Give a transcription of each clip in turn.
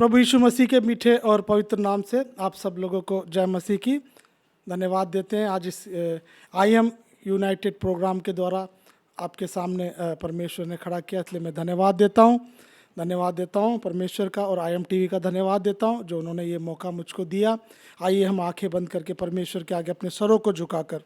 प्रभु यीशु मसीह के मीठे और पवित्र नाम से आप सब लोगों को जय मसीह की धन्यवाद देते हैं। आज इस आई एम यूनाइटेड प्रोग्राम के द्वारा आपके सामने परमेश्वर ने खड़ा किया, इसलिए मैं धन्यवाद देता हूँ परमेश्वर का, और आई एम टीवी का धन्यवाद देता हूँ जो उन्होंने ये मौका मुझको दिया। आइए हम आंखें बंद करके परमेश्वर के आगे अपने सरों को झुकाकर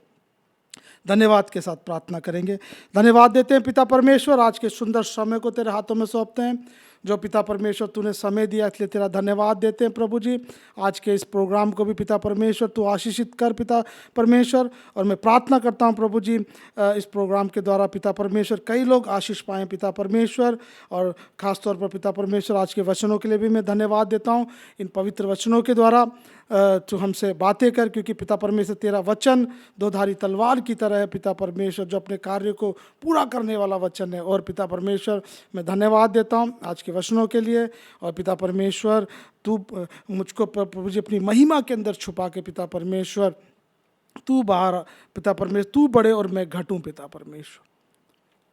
धन्यवाद के साथ प्रार्थना करेंगे। धन्यवाद देते हैं पिता परमेश्वर, आज के सुंदर समय को तेरे हाथों में सौंपते हैं। जो पिता परमेश्वर तूने समय दिया इसलिए तेरा धन्यवाद देते हैं प्रभु जी। आज के इस प्रोग्राम को भी पिता परमेश्वर तू आशीषित कर पिता परमेश्वर, और मैं प्रार्थना करता हूं प्रभु जी इस प्रोग्राम के द्वारा पिता परमेश्वर कई लोग आशीष पाएँ पिता परमेश्वर, और ख़ास तौर पर पिता परमेश्वर आज के वचनों के लिए भी मैं धन्यवाद देता हूं। इन पवित्र वचनों के द्वारा तू हमसे बातें कर, क्योंकि पिता परमेश्वर तेरा वचन दो-धारी तलवार की तरह है पिता परमेश्वर, जो अपने कार्य को पूरा करने वाला वचन है। और पिता परमेश्वर मैं धन्यवाद देता हूँ आज के वचनों के लिए। और पिता परमेश्वर तू मुझको प्रभु जी अपनी महिमा के अंदर छुपा के पिता परमेश्वर तू बाहर पिता परमेश्वर तू बढ़े और मैं घटूं पिता परमेश्वर,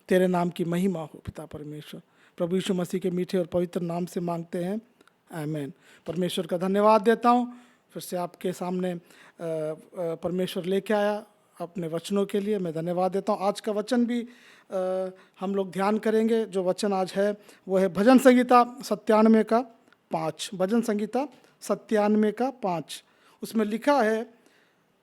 तेरे नाम की महिमा हो पिता परमेश्वर। प्रभु यीशु मसीह के मीठे और पवित्र नाम से मांगते हैं, आमीन। परमेश्वर का धन्यवाद देता हूँ। फिर से आपके सामने परमेश्वर लेके आया अपने वचनों के लिए, मैं धन्यवाद देता हूँ। आज का वचन भी हम लोग ध्यान करेंगे। जो वचन आज है वो है भजन संहिता 97 का 5। भजन संहिता 97 का 5। उसमें लिखा है,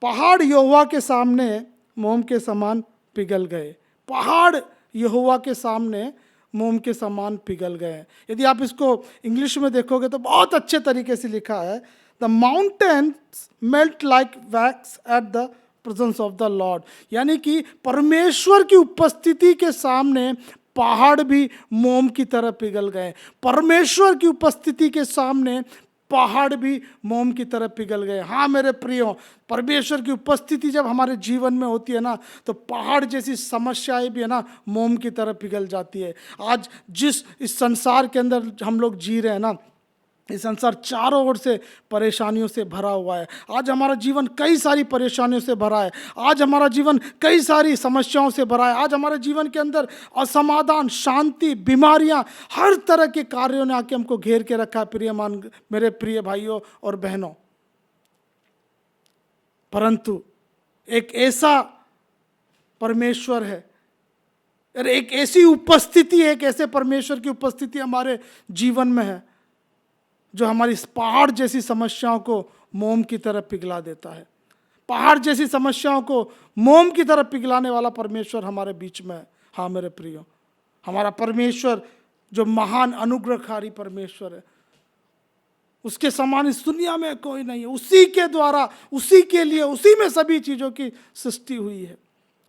पहाड़ यहोवा के सामने मोम के समान पिघल गए। पहाड़ यहोवा के सामने मोम के समान पिघल गए। यदि आप इसको इंग्लिश में देखोगे तो बहुत अच्छे तरीके से लिखा है, the mountains melt like wax at the presence of the Lord. यानी कि परमेश्वर की उपस्थिति के सामने पहाड़ भी मोम की तरह पिघल गए। परमेश्वर की उपस्थिति के सामने पहाड़ भी मोम की तरह पिघल गए। हाँ मेरे प्रियो, परमेश्वर की उपस्थिति जब हमारे जीवन में होती है ना, तो पहाड़ जैसी समस्याएं भी है ना मोम की तरह पिघल जाती है। आज जिस इस संसार के अंदर हम लोग जी रहे हैं ना, ये संसार चारों ओर से परेशानियों से भरा हुआ है। आज हमारा जीवन कई सारी परेशानियों से भरा है। आज हमारा जीवन कई सारी समस्याओं से भरा है। आज हमारे जीवन के अंदर असमाधान, शांति, बीमारियां, हर तरह के कार्यों ने आके हमको घेर के रखा है मेरे प्रिय भाइयों और बहनों। परंतु एक ऐसा परमेश्वर है, एक ऐसी उपस्थिति है, एक ऐसे परमेश्वर की उपस्थिति हमारे जीवन में है जो हमारी पहाड़ जैसी समस्याओं को मोम की तरह पिघला देता है। पहाड़ जैसी समस्याओं को मोम की तरह पिघलाने वाला परमेश्वर हमारे बीच में है। हाँ मेरे प्रियो, हमारा परमेश्वर जो महान अनुग्रहकारी परमेश्वर है, उसके समान इस दुनिया में कोई नहीं है। उसी के द्वारा, उसी के लिए, उसी में सभी चीज़ों की सृष्टि हुई है।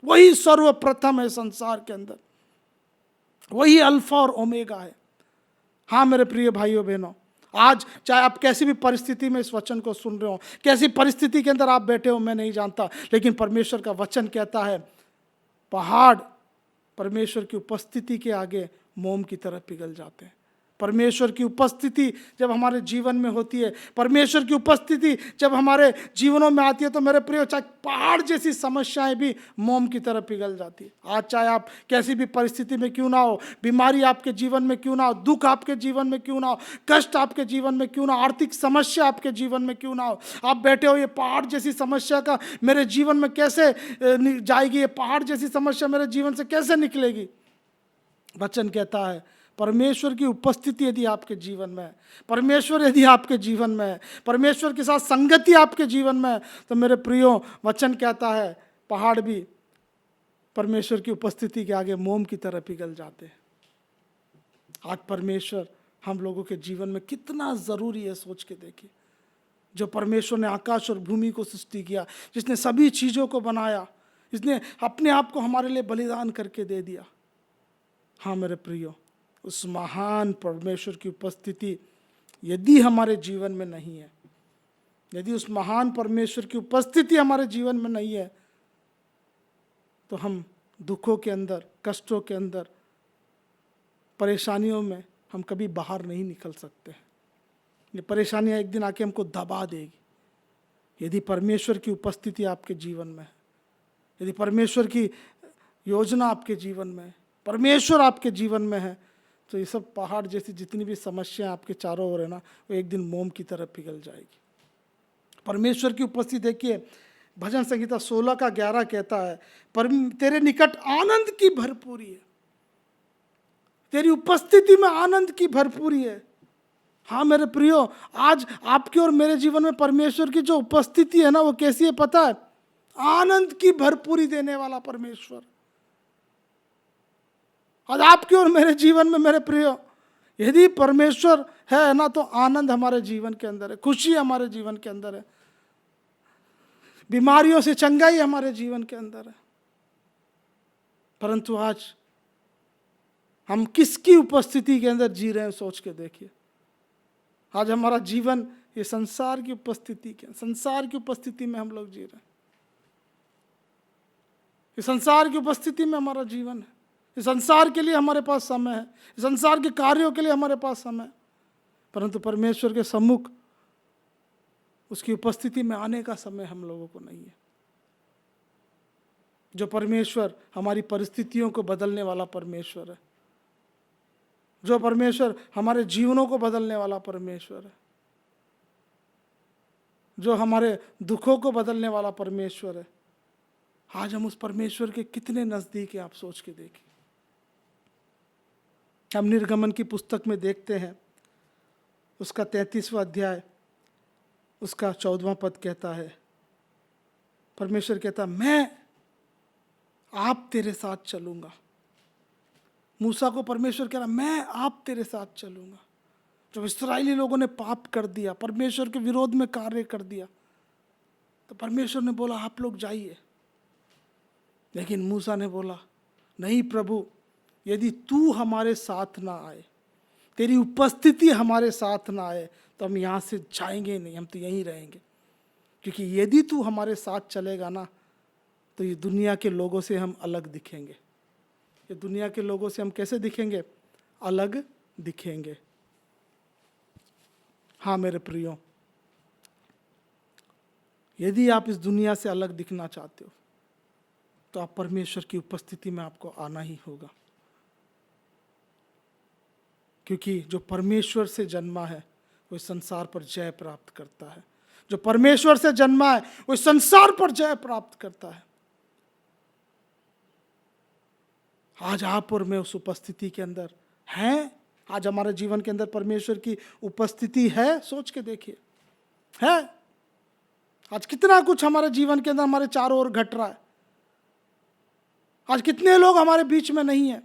वही सर्वप्रथम है संसार के अंदर, वही अल्फा और ओमेगा है। हाँ मेरे प्रिय भाइयों बहनों, आज चाहे आप कैसी भी परिस्थिति में इस वचन को सुन रहे हो, कैसी परिस्थिति के अंदर आप बैठे हो मैं नहीं जानता, लेकिन परमेश्वर का वचन कहता है पहाड़ परमेश्वर की उपस्थिति के आगे मोम की तरह पिघल जाते हैं। परमेश्वर की उपस्थिति जब हमारे जीवन में होती है, परमेश्वर की उपस्थिति जब हमारे जीवनों में आती है, तो मेरे प्रिय चाहे पहाड़ जैसी समस्याएं भी मोम की तरह पिघल जाती है। आज चाहे आप कैसी भी परिस्थिति में क्यों ना हो, बीमारी आपके जीवन में क्यों ना हो, दुख आपके जीवन में क्यों ना हो, कष्ट आपके जीवन में क्यों ना हो, आर्थिक समस्या आपके जीवन में क्यों ना हो, आप बैठे हो ये पहाड़ जैसी समस्या का मेरे जीवन में कैसे जाएगी, ये पहाड़ जैसी समस्या मेरे जीवन से कैसे निकलेगी। वचन कहता है परमेश्वर की उपस्थिति यदि आपके जीवन में है, परमेश्वर यदि आपके जीवन में है, परमेश्वर के साथ संगति आपके जीवन में है, तो मेरे प्रियो वचन कहता है पहाड़ भी परमेश्वर की उपस्थिति के आगे मोम की तरह पिघल जाते हैं। आज परमेश्वर हम लोगों के जीवन में कितना ज़रूरी है, सोच के देखिए। जो परमेश्वर ने आकाश और भूमि को सृष्टि किया, जिसने सभी चीज़ों को बनाया, जिसने अपने आप को हमारे लिए बलिदान करके दे दिया। हाँ मेरे प्रियो, उस महान परमेश्वर की उपस्थिति यदि हमारे जीवन में नहीं है, यदि उस महान परमेश्वर की उपस्थिति हमारे जीवन में नहीं है, तो हम दुखों के अंदर, कष्टों के अंदर, परेशानियों में हम कभी बाहर नहीं निकल सकते। ये परेशानियां एक दिन आके हमको दबा देगी। यदि परमेश्वर की उपस्थिति आपके जीवन में है, यदि परमेश्वर की योजना आपके जीवन में है, परमेश्वर आपके जीवन में है, तो ये सब पहाड़ जैसी जितनी भी समस्याएं आपके चारों ओर है ना, वो एक दिन मोम की तरह पिघल जाएगी। परमेश्वर की उपस्थिति देखिए, भजन संहिता 16 का 11 कहता है, पर तेरे निकट आनंद की भरपूरी है, तेरी उपस्थिति में आनंद की भरपूरी है। हाँ मेरे प्रियो, आज आपके और मेरे जीवन में परमेश्वर की जो उपस्थिति है ना, वो कैसी है पता है? आनंद की भरपूरी देने वाला परमेश्वर। आज आपके और मेरे जीवन में मेरे प्रियो, यदि परमेश्वर है ना, तो आनंद हमारे जीवन के अंदर है, खुशी हमारे जीवन के अंदर है, बीमारियों से चंगाई हमारे जीवन के अंदर है। परंतु आज हम किसकी उपस्थिति के अंदर जी रहे हैं, सोच के देखिए। आज हमारा जीवन ये संसार की उपस्थिति के, संसार की उपस्थिति में हम लोग जी रहे हैं। इस संसार की उपस्थिति में हमारा जीवन है, इस संसार के लिए हमारे पास समय है, इस संसार के कार्यों के लिए हमारे पास समय है। परंतु परमेश्वर के सम्मुख उसकी उपस्थिति में आने का समय हम लोगों को नहीं है। जो परमेश्वर हमारी परिस्थितियों को बदलने वाला परमेश्वर है, जो परमेश्वर हमारे जीवनों को बदलने वाला परमेश्वर है, जो हमारे दुखों को बदलने वाला परमेश्वर है, आज हम उस परमेश्वर के कितने नजदीक हैं, आप सोच के देखिए। हम निर्गमन की पुस्तक में देखते हैं, उसका 33वां अध्याय, उसका 14वां पद कहता है, परमेश्वर कहता, मैं आप तेरे साथ चलूंगा। मूसा को परमेश्वर कह रहा, मैं आप तेरे साथ चलूंगा। जब इस्राएली लोगों ने पाप कर दिया, परमेश्वर के विरोध में कार्य कर दिया, तो परमेश्वर ने बोला आप लोग जाइए। लेकिन मूसा ने बोला, नहीं प्रभु, यदि तू हमारे साथ ना आए, तेरी उपस्थिति हमारे साथ ना आए, तो हम यहाँ से जाएंगे नहीं, हम तो यहीं रहेंगे। क्योंकि यदि तू हमारे साथ चलेगा ना, तो ये दुनिया के लोगों से हम अलग दिखेंगे। ये दुनिया के लोगों से हम कैसे दिखेंगे? अलग दिखेंगे। हाँ मेरे प्रियो, यदि आप इस दुनिया से अलग दिखना चाहते हो, तो आप परमेश्वर की उपस्थिति में आपको आना ही होगा। क्योंकि जो परमेश्वर से जन्मा है वो इस संसार पर जय प्राप्त करता है। जो परमेश्वर से जन्मा है वो इस संसार पर जय प्राप्त करता है। आज आप और मैं उस उपस्थिति के अंदर हैं। आज हमारे जीवन के अंदर परमेश्वर की उपस्थिति है, सोच के देखिए, है। आज कितना कुछ हमारे जीवन के अंदर हमारे चारों ओर घट रहा है। आज कितने लोग हमारे बीच में नहीं है,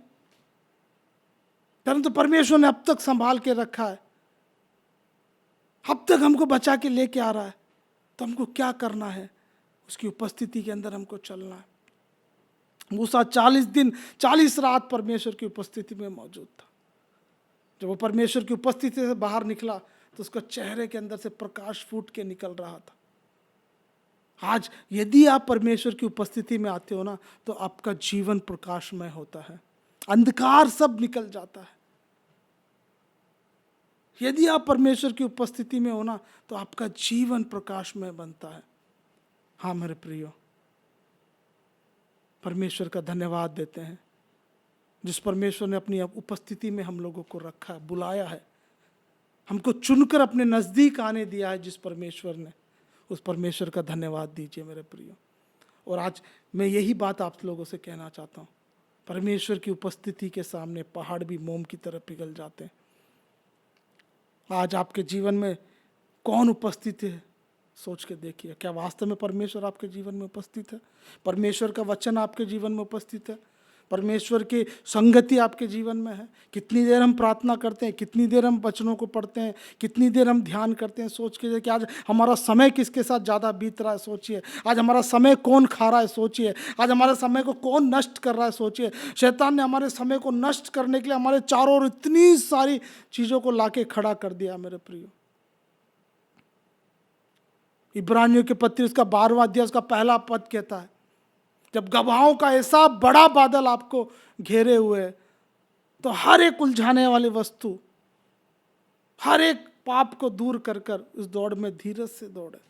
परंतु परमेश्वर ने अब तक संभाल के रखा है, अब तक हमको बचा के लेके आ रहा है। तो हमको क्या करना है? उसकी उपस्थिति के अंदर हमको चलना है। मूसा 40 दिन 40 रात परमेश्वर की उपस्थिति में मौजूद था। जब वो परमेश्वर की उपस्थिति से बाहर निकला तो उसका चेहरे के अंदर से प्रकाश फूट के निकल रहा था। आज यदि आप परमेश्वर की उपस्थिति में आते हो ना, तो आपका जीवन प्रकाशमय होता है, अंधकार सब निकल जाता है। यदि आप परमेश्वर की उपस्थिति में हो ना, तो आपका जीवन प्रकाशमय बनता है। हाँ मेरे प्रियो, परमेश्वर का धन्यवाद देते हैं, जिस परमेश्वर ने अपनी उपस्थिति में हम लोगों को रखा है, बुलाया है, हमको चुनकर अपने नज़दीक आने दिया है। जिस परमेश्वर ने, उस परमेश्वर का धन्यवाद दीजिए मेरे प्रियो। और आज मैं यही बात आप लोगों से कहना चाहता हूँ, परमेश्वर की उपस्थिति के सामने पहाड़ भी मोम की तरह पिघल जाते हैं। आज आपके जीवन में कौन उपस्थित है, सोच के देखिए। क्या वास्तव में परमेश्वर आपके जीवन में उपस्थित है? परमेश्वर का वचन आपके जीवन में उपस्थित है? परमेश्वर की संगति आपके जीवन में है? कितनी देर हम प्रार्थना करते हैं, कितनी देर हम वचनों को पढ़ते हैं, कितनी देर हम ध्यान करते हैं? सोच के देखिए, आज हमारा समय किसके साथ ज़्यादा बीत रहा है, सोचिए। आज हमारा समय कौन खा रहा है, सोचिए। आज हमारे समय को कौन नष्ट कर रहा है, सोचिए। शैतान ने हमारे समय को नष्ट करने के लिए हमारे चारों ओर इतनी सारी चीज़ों को लाके खड़ा कर दिया मेरे प्रियो। इब्रानियों के पत्र उसका 12वां अध्याय उसका पहला पद कहता है, जब गवाहों का ऐसा बड़ा बादल आपको घेरे हुए, तो हर एक उलझाने वाली वस्तु, हर एक पाप को दूर कर कर उस दौड़ में धीरज से दौड़े।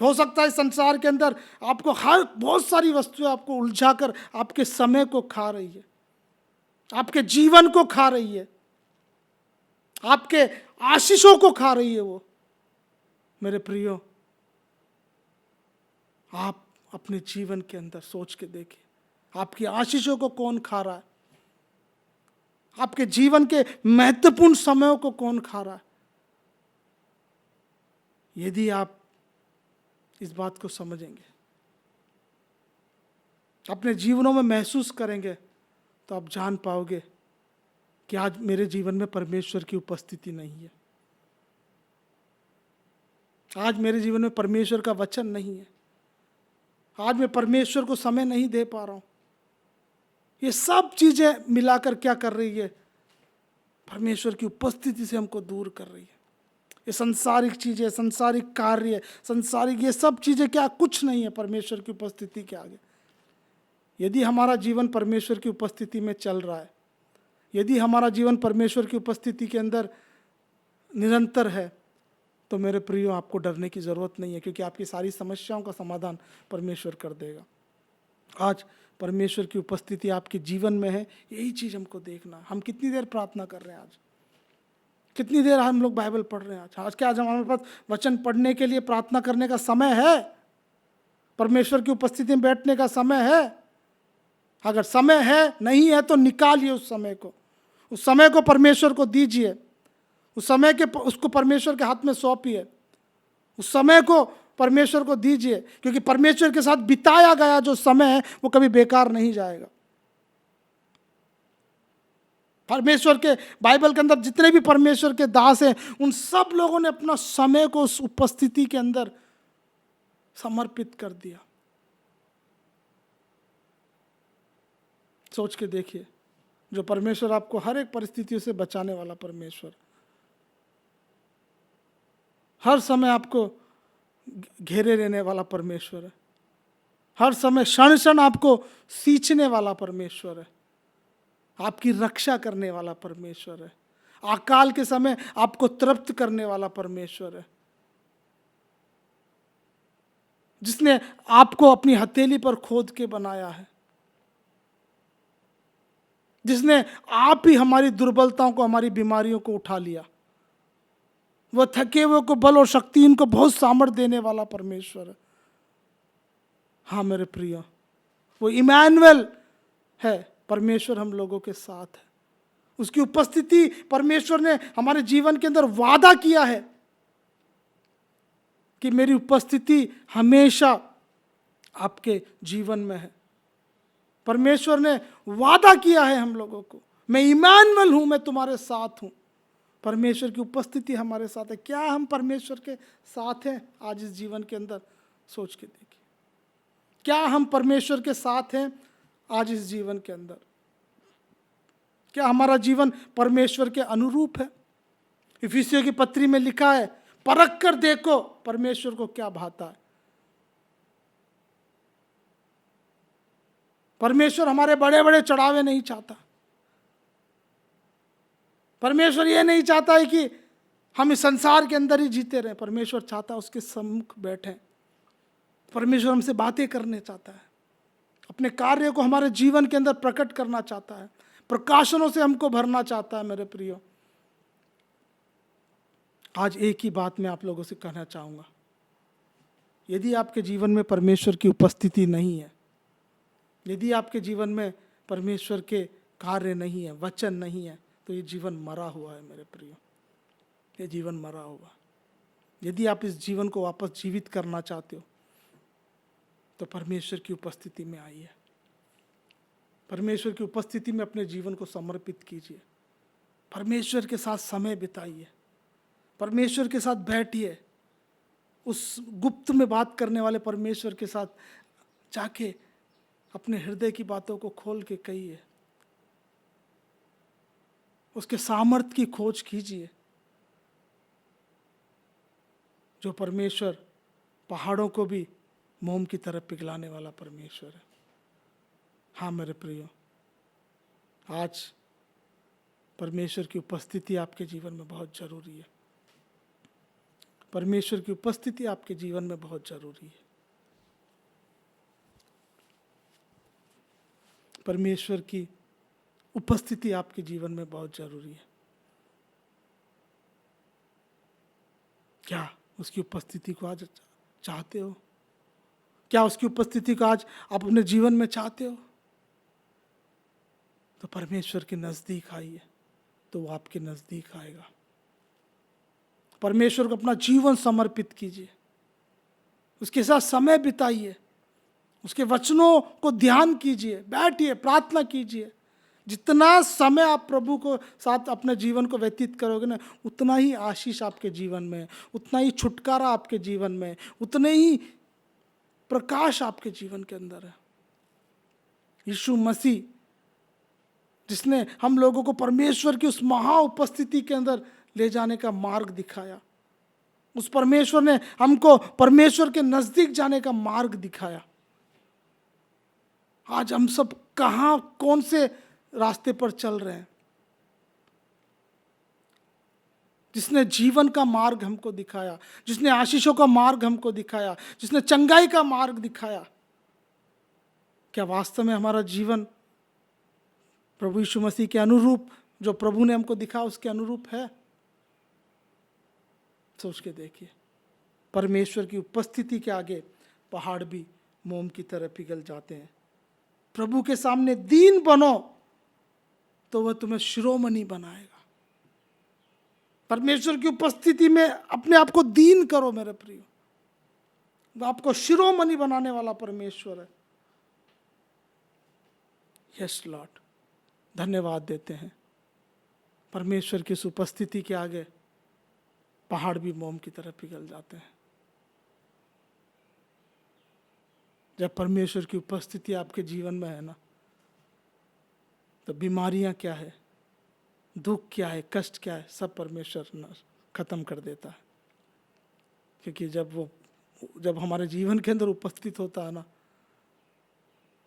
हो सकता है संसार के अंदर आपको हर बहुत सारी वस्तुएं आपको उलझा कर आपके समय को खा रही है, आपके जीवन को खा रही है, आपके आशीषों को खा रही है वो। मेरे प्रियो, आप अपने जीवन के अंदर सोच के देखिए, आपकी आशीषों को कौन खा रहा है? आपके जीवन के महत्वपूर्ण समयों को कौन खा रहा है? यदि आप इस बात को समझेंगे, अपने जीवनों में महसूस करेंगे, तो आप जान पाओगे कि आज मेरे जीवन में परमेश्वर की उपस्थिति नहीं है, आज मेरे जीवन में परमेश्वर का वचन नहीं है, आज मैं परमेश्वर को समय नहीं दे पा रहा हूं। ये सब चीजें मिलाकर क्या कर रही है? परमेश्वर की उपस्थिति से हमको दूर कर रही है। ये संसारिक चीजें, संसारिक कार्य, संसारिक ये सब चीजें क्या कुछ नहीं है परमेश्वर की उपस्थिति के आगे। यदि हमारा जीवन परमेश्वर की उपस्थिति में चल रहा है, यदि हमारा जीवन परमेश्वर की उपस्थिति के अंदर निरंतर है, तो मेरे प्रियो, आपको डरने की ज़रूरत नहीं है, क्योंकि आपकी सारी समस्याओं का समाधान परमेश्वर कर देगा। आज परमेश्वर की उपस्थिति आपके जीवन में है, यही चीज़ हमको देखना। हम कितनी देर प्रार्थना कर रहे हैं आज? कितनी देर हम लोग बाइबल पढ़ रहे हैं आज क्या आज हमारे पास वचन पढ़ने के लिए, प्रार्थना करने का समय है? परमेश्वर की उपस्थिति में बैठने का समय है? अगर समय है, नहीं है, तो निकालिए उस समय को। उस समय को परमेश्वर को दीजिए, उस समय के उसको परमेश्वर के हाथ में सौंपिए, उस समय को परमेश्वर को दीजिए, क्योंकि परमेश्वर के साथ बिताया गया जो समय है वो कभी बेकार नहीं जाएगा। परमेश्वर के बाइबल के अंदर जितने भी परमेश्वर के दास हैं, उन सब लोगों ने अपना समय को उस उपस्थिति के अंदर समर्पित कर दिया। सोच के देखिए, जो परमेश्वर आपको हर एक परिस्थितियों से बचाने वाला परमेश्वर, हर समय आपको घेरे रहने वाला परमेश्वर है, हर समय क्षण क्षण आपको सींचने वाला परमेश्वर है, आपकी रक्षा करने वाला परमेश्वर है, अकाल के समय आपको तृप्त करने वाला परमेश्वर है, जिसने आपको अपनी हथेली पर खोद के बनाया है, जिसने आप ही हमारी दुर्बलताओं को, हमारी बीमारियों को उठा लिया। वह थके हुए को बल और शक्ति, इनको बहुत सामर्थ देने वाला परमेश्वर है। हाँ मेरे प्रिय, वो इमैनुअल है, परमेश्वर हम लोगों के साथ है। उसकी उपस्थिति परमेश्वर ने हमारे जीवन के अंदर वादा किया है कि मेरी उपस्थिति हमेशा आपके जीवन में है। परमेश्वर ने वादा किया है हम लोगों को, मैं इमैनुअल हूं, मैं तुम्हारे साथ हूं। परमेश्वर की उपस्थिति हमारे साथ है। क्या हम परमेश्वर के साथ हैं आज इस जीवन के अंदर? सोच के देखिए, क्या हम परमेश्वर के साथ हैं आज इस जीवन के अंदर? क्या हमारा जीवन परमेश्वर के अनुरूप है? इफिसियों की पत्री में लिखा है, परख कर देखो परमेश्वर को क्या भाता है। परमेश्वर हमारे बड़े बड़े चढ़ावे नहीं चाहता। परमेश्वर ये नहीं चाहता है कि हम इस संसार के अंदर ही जीते रहें। परमेश्वर चाहता है उसके सम्मुख बैठें। परमेश्वर हमसे बातें करने चाहता है, अपने कार्य को हमारे जीवन के अंदर प्रकट करना चाहता है, प्रकाशनों से हमको भरना चाहता है। मेरे प्रियो, आज एक ही बात मैं आप लोगों से कहना चाहूँगा, यदि आपके जीवन में परमेश्वर की उपस्थिति नहीं है, यदि आपके जीवन में परमेश्वर के कार्य नहीं है, वचन नहीं है, तो ये जीवन मरा हुआ है। मेरे प्रियो, ये जीवन मरा हुआ। यदि आप इस जीवन को वापस जीवित करना चाहते हो, तो परमेश्वर की उपस्थिति में आइए, परमेश्वर की उपस्थिति में अपने जीवन को समर्पित कीजिए, परमेश्वर के साथ समय बिताइए, परमेश्वर के साथ बैठिए, उस गुप्त में बात करने वाले परमेश्वर के साथ जाके अपने हृदय की बातों को खोल के कहिए, उसके सामर्थ्य की खोज कीजिए। जो परमेश्वर पहाड़ों को भी मोम की तरह पिघलाने वाला परमेश्वर है। हाँ मेरे प्रियो, आज परमेश्वर की उपस्थिति आपके जीवन में बहुत जरूरी है। परमेश्वर की उपस्थिति आपके जीवन में बहुत जरूरी है। परमेश्वर की उपस्थिति आपके जीवन में बहुत जरूरी है। क्या उसकी उपस्थिति को आज चाहते हो? क्या उसकी उपस्थिति को आज आप अपने जीवन में चाहते हो? तो परमेश्वर के नजदीक आइए, तो वो आपके नजदीक आएगा। परमेश्वर को अपना जीवन समर्पित कीजिए, उसके साथ समय बिताइए, उसके वचनों को ध्यान कीजिए, बैठिए, प्रार्थना कीजिए। जितना समय आप प्रभु को साथ अपने जीवन को व्यतीत करोगे ना, उतना ही आशीष आपके जीवन में, उतना ही छुटकारा आपके जीवन में, उतने ही प्रकाश आपके जीवन के अंदर है। यीशु मसीह जिसने हम लोगों को परमेश्वर की उस महा उपस्थिति के अंदर ले जाने का मार्ग दिखाया, उस परमेश्वर ने हमको परमेश्वर के नजदीक जाने का मार्ग दिखाया। आज हम सब कहां, कौन से रास्ते पर चल रहे हैं? जिसने जीवन का मार्ग हमको दिखाया, जिसने आशीषों का मार्ग हमको दिखाया, जिसने चंगाई का मार्ग दिखाया, क्या वास्तव में हमारा जीवन प्रभु यीशु मसीह के अनुरूप, जो प्रभु ने हमको दिखाया उसके अनुरूप है? सोच के देखिए। परमेश्वर की उपस्थिति के आगे पहाड़ भी मोम की तरह पिघल जाते हैं। प्रभु के सामने दीन बनो तो वह तुम्हें शिरोमणि बनाएगा। परमेश्वर की उपस्थिति में अपने आप को दीन करो मेरे प्रियो, वह आपको शिरोमणि बनाने वाला परमेश्वर है। यस लॉर्ड, धन्यवाद देते हैं। परमेश्वर की इस उपस्थिति के आगे पहाड़ भी मोम की तरह पिघल जाते हैं। जब परमेश्वर की उपस्थिति आपके जीवन में है ना, तो बीमारियां क्या है, दुख क्या है, कष्ट क्या है, सब परमेश्वर खत्म कर देता है। क्योंकि जब हमारे जीवन के अंदर उपस्थित होता है ना,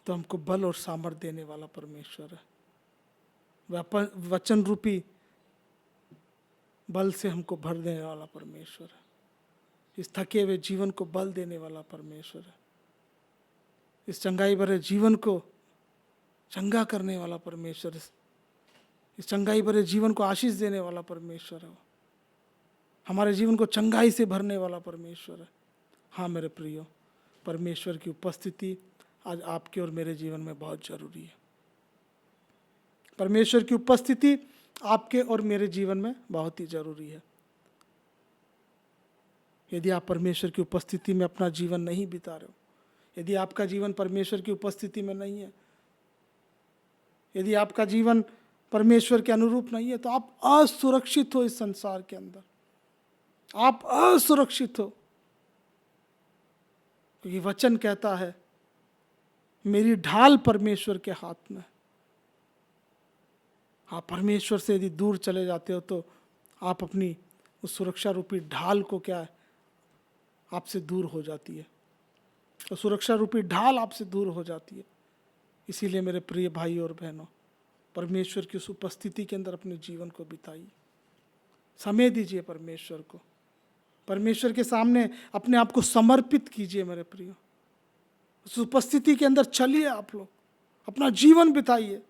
तो हमको बल और सामर्थ देने वाला परमेश्वर है। वह वचन रूपी बल से हमको भर देने वाला परमेश्वर है। इस थके हुए जीवन को बल देने वाला परमेश्वर है। इस चंगाई भरे जीवन को चंगा करने वाला परमेश्वर, इस चंगाई भरे जीवन को आशीष देने वाला परमेश्वर है। हमारे जीवन को चंगाई से भरने वाला परमेश्वर है। हाँ मेरे प्रियो, परमेश्वर की उपस्थिति आज आपके और मेरे जीवन में बहुत जरूरी है। परमेश्वर की उपस्थिति आपके और मेरे जीवन में बहुत ही जरूरी है। यदि आप परमेश्वर की उपस्थिति में अपना जीवन नहीं बिता रहे हो, यदि आपका जीवन परमेश्वर की उपस्थिति में नहीं है, यदि आपका जीवन परमेश्वर के अनुरूप नहीं है, तो आप असुरक्षित हो। इस संसार के अंदर आप असुरक्षित हो, क्योंकि वचन कहता है मेरी ढाल परमेश्वर के हाथ में। आप परमेश्वर से यदि दूर चले जाते हो तो आप अपनी उस सुरक्षा रूपी ढाल को क्या है, आपसे दूर हो जाती है। तो सुरक्षा रूपी ढाल आपसे दूर हो जाती है। इसीलिए मेरे प्रिय भाई और बहनों, परमेश्वर की उस उपस्थिति के अंदर अपने जीवन को बिताइए, समय दीजिए परमेश्वर को, परमेश्वर के सामने अपने आप को समर्पित कीजिए मेरे प्रियो। उस उपस्थिति के अंदर चलिए, आप लोग अपना जीवन बिताइए।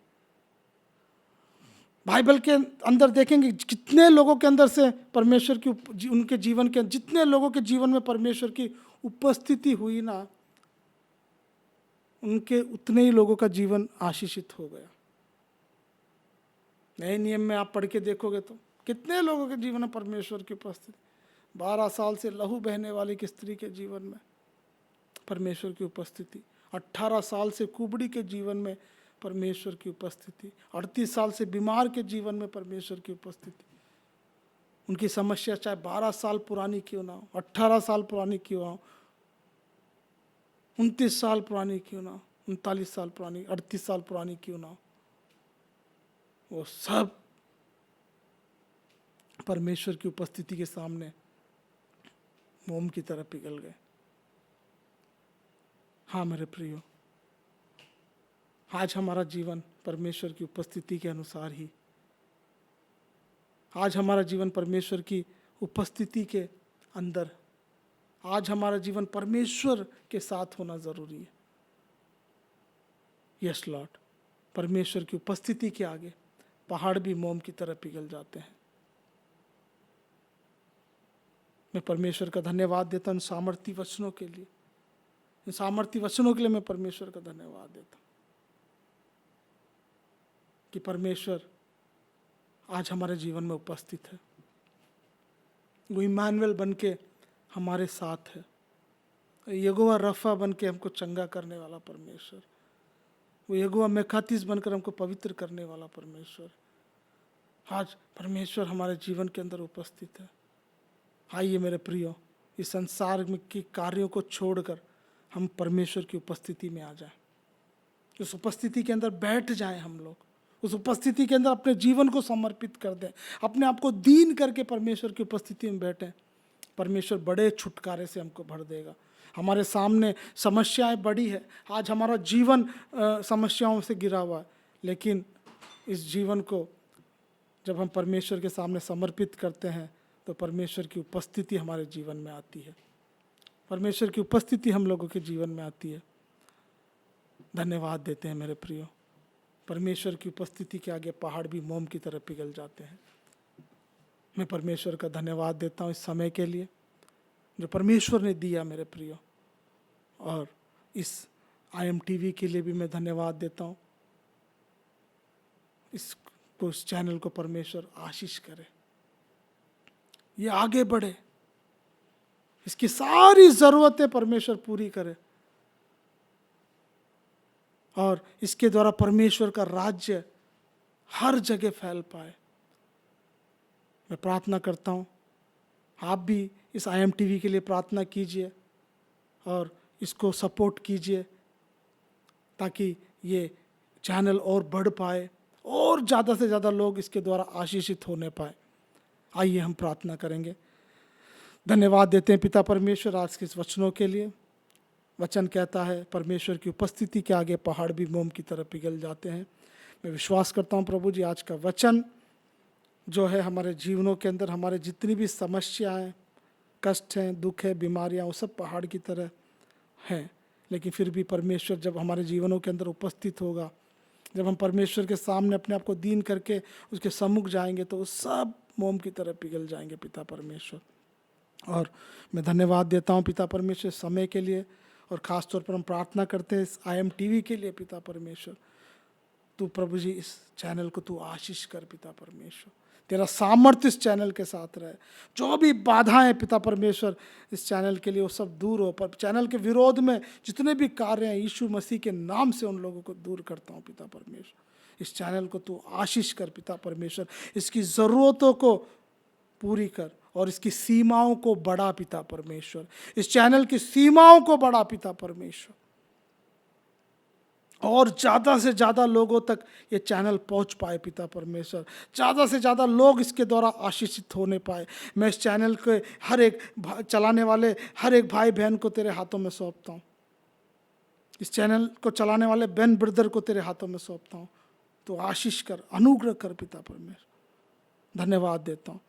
बाइबल के अंदर देखेंगे कितने लोगों के अंदर से परमेश्वर की उनके जीवन के जितने लोगों के जीवन में परमेश्वर की उपस्थिति हुई ना, उनके उतने ही लोगों का जीवन आशीषित हो गया। नए नियम में आप पढ़ के देखोगे तो कितने लोगों के जीवन में परमेश्वर की उपस्थिति, 12 साल से लहू बहने वाली की स्त्री के जीवन में परमेश्वर की उपस्थिति, 18 साल से कुबड़ी के जीवन में परमेश्वर की उपस्थिति, 38 साल से बीमार के जीवन में परमेश्वर की उपस्थिति। उनकी समस्या चाहे 12 साल पुरानी क्यों ना हो, 18 साल पुरानी क्यों हो, 29 साल पुरानी क्यों ना हो, 39 साल पुरानी, 38 साल पुरानी क्यों ना हो, वो सब परमेश्वर की उपस्थिति के सामने मोम की तरह पिघल गए। हाँ मेरे प्रियो, आज हमारा जीवन परमेश्वर की उपस्थिति के अनुसार ही, आज हमारा जीवन परमेश्वर की उपस्थिति के अंदर, आज हमारा जीवन परमेश्वर के साथ होना जरूरी है। यस लॉर्ड, परमेश्वर की उपस्थिति के आगे पहाड़ भी मोम की तरह पिघल जाते हैं। मैं परमेश्वर का धन्यवाद देता हूँ इन सामर्थी वचनों के लिए, इन सामर्थी वचनों के लिए मैं परमेश्वर का धन्यवाद देता हूँ कि परमेश्वर आज हमारे जीवन में उपस्थित है। वो इमानुएल बन के हमारे साथ है, यहोवा रफा बन के हमको चंगा करने वाला परमेश्वर, वो यहोवा मेखातीस बनकर हमको पवित्र करने वाला परमेश्वर, आज परमेश्वर हमारे जीवन के अंदर उपस्थित है। आइए मेरे प्रियो, इस संसार में के कार्यों को छोड़कर हम परमेश्वर की उपस्थिति में आ जाएं, उस उपस्थिति के अंदर बैठ जाएं हम लोग, उस उपस्थिति के अंदर अपने जीवन को समर्पित कर दें, अपने आप को दीन करके परमेश्वर की उपस्थिति में बैठें। परमेश्वर बड़े छुटकारे से हमको भर देगा। हमारे सामने समस्याएं बड़ी है, आज हमारा जीवन समस्याओं से घिरा हुआ है, लेकिन इस जीवन को जब हम परमेश्वर के सामने समर्पित करते हैं तो परमेश्वर की उपस्थिति हमारे जीवन में आती है, परमेश्वर की उपस्थिति हम लोगों के जीवन में आती है। धन्यवाद देते हैं मेरे प्रियो, परमेश्वर की उपस्थिति के आगे पहाड़ भी मोम की तरह पिघल जाते हैं। मैं परमेश्वर का धन्यवाद देता हूँ इस समय के लिए जो परमेश्वर ने दिया मेरे प्रियो, और इस IMTV के लिए भी मैं धन्यवाद देता हूँ। इस चैनल को परमेश्वर आशीष करे, ये आगे बढ़े, इसकी सारी ज़रूरतें परमेश्वर पूरी करे और इसके द्वारा परमेश्वर का राज्य हर जगह फैल पाए। मैं प्रार्थना करता हूँ, आप भी इस IMTV के लिए प्रार्थना कीजिए और इसको सपोर्ट कीजिए ताकि ये चैनल और बढ़ पाए और ज़्यादा से ज़्यादा लोग इसके द्वारा आशीषित होने पाए। आइए हम प्रार्थना करेंगे। धन्यवाद देते हैं पिता परमेश्वर आज के इस वचनों के लिए। वचन कहता है परमेश्वर की उपस्थिति के आगे पहाड़ भी मोम की तरह पिघल जाते हैं। मैं विश्वास करता हूँ प्रभु जी, आज का वचन जो है हमारे जीवनों के अंदर हमारे जितनी भी समस्याएं, कष्ट हैं, दुख है, बीमारियां, वो सब पहाड़ की तरह हैं, लेकिन फिर भी परमेश्वर जब हमारे जीवनों के अंदर उपस्थित होगा, जब हम परमेश्वर के सामने अपने आप को दीन करके उसके सम्मुख जाएंगे तो वो सब मोम की तरह पिघल जाएंगे पिता परमेश्वर। और मैं धन्यवाद देता हूँ पिता परमेश्वर समय के लिए, और ख़ास तौर पर हम प्रार्थना करते हैं इस IMTV के लिए पिता परमेश्वर। तू प्रभु जी इस चैनल को तू आशीष कर पिता परमेश्वर, तेरा सामर्थ्य इस चैनल के साथ रहे। जो भी बाधाएं पिता परमेश्वर इस चैनल के लिए वो सब दूर हो, पर चैनल के विरोध में जितने भी कार्य हैं यीशु मसीह के नाम से उन लोगों को दूर करता हूँ पिता परमेश्वर। इस चैनल को तू आशीष कर पिता परमेश्वर, इसकी ज़रूरतों को पूरी कर और इसकी सीमाओं को बढ़ा पिता परमेश्वर, इस चैनल की सीमाओं को बढ़ा पिता परमेश्वर, और ज़्यादा से ज़्यादा लोगों तक ये चैनल पहुंच पाए पिता परमेश्वर, ज़्यादा से ज़्यादा लोग इसके द्वारा आशीषित होने पाए। मैं इस चैनल के हर एक चलाने वाले हर एक भाई बहन को तेरे हाथों में सौंपता हूँ, इस चैनल को चलाने वाले बहन ब्रदर को तेरे हाथों में सौंपता हूँ। तो आशीष कर, अनुग्रह कर पिता परमेश्वर। धन्यवाद देता हूँ,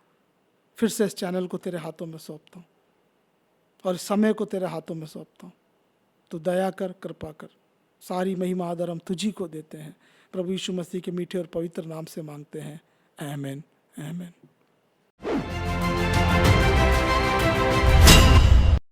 फिर से इस चैनल को तेरे हाथों में सौंपता हूँ और इस समय को तेरे हाथों में सौंपता हूँ। तो दया कर, कृपा कर, सारी महिमा आदर हम तुझी को देते हैं। प्रभु यीशु मसीह के मीठे और पवित्र नाम से मांगते हैं, आमीन आमीन।